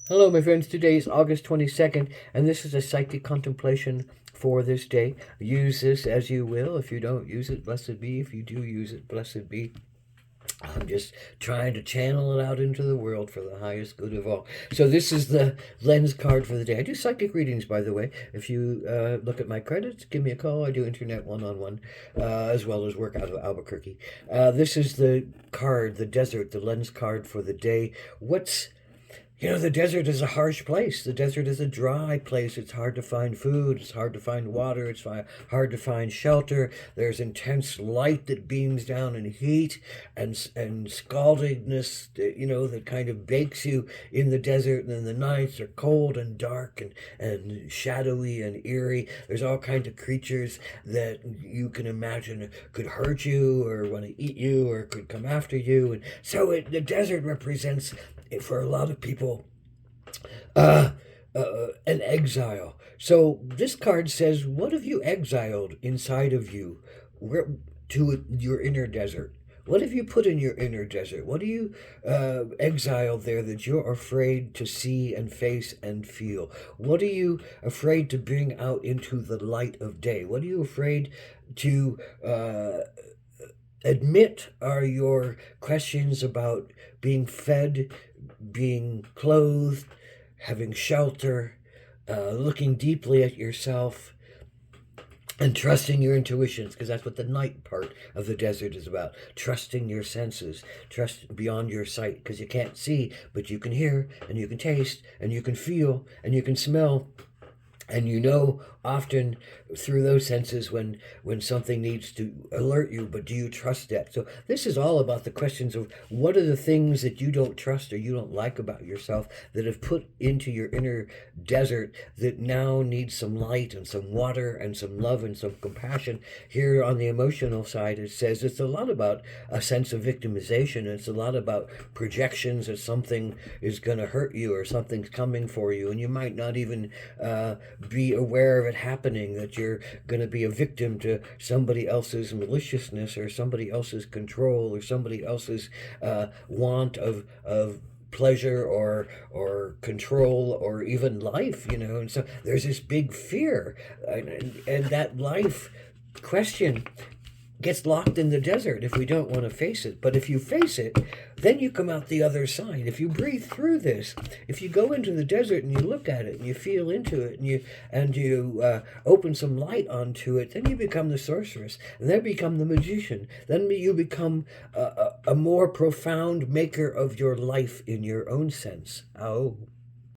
Hello, my friends. Today is August 22nd, and this is a psychic contemplation for this day. Use this as you will. If you don't use it, blessed be. If you do use it, blessed be. I'm just trying to channel it out into the world for the highest good of all. So this is the lens card for the day. I do psychic readings, by the way. If you look at my credits, give me a call. I do internet one-on-one, as well as work out of Albuquerque. This is the card, the desert, the lens card for the day. The desert is a harsh place. The desert is a dry place. It's hard to find food. It's hard to find water. It's hard to find shelter. There's intense light that beams down and heat and scaldingness, that kind of bakes you in the desert. And then the nights are cold and dark and shadowy and eerie. There's all kinds of creatures that you can imagine could hurt you or want to eat you or could come after you. And so the desert represents, for a lot of people, uh, an exile. So this card says, what have you exiled inside of you, where, to your inner desert? What have you put in your inner desert? What do you exiled there that you're afraid to see and face and feel? What are you afraid to bring out into the light of day? What are you afraid to admit are your questions about being fed, being clothed, having shelter, looking deeply at yourself, and trusting your intuitions, because that's what the night part of the desert is about. Trusting your senses, trust beyond your sight, because you can't see, but you can hear, and you can taste, and you can feel, and you can smell. And often through those senses when something needs to alert you, but do you trust that? So this is all about the questions of what are the things that you don't trust or you don't like about yourself that have put into your inner desert that now needs some light and some water and some love and some compassion. Here on the emotional side, it says it's a lot about a sense of victimization. It's a lot about projections that something is going to hurt you or something's coming for you, and you might not even be aware of it happening, that you're going to be a victim to somebody else's maliciousness or somebody else's control or somebody else's want of pleasure or control or even life, and so there's this big fear, and that life question gets locked in the desert if we don't want to face it. But if you face it, then you come out the other side. If you breathe through this, if you go into the desert and you look at it and you feel into it and you open some light onto it, then you become the sorceress, and then become the magician. Then you become a more profound maker of your life in your own sense. Oh.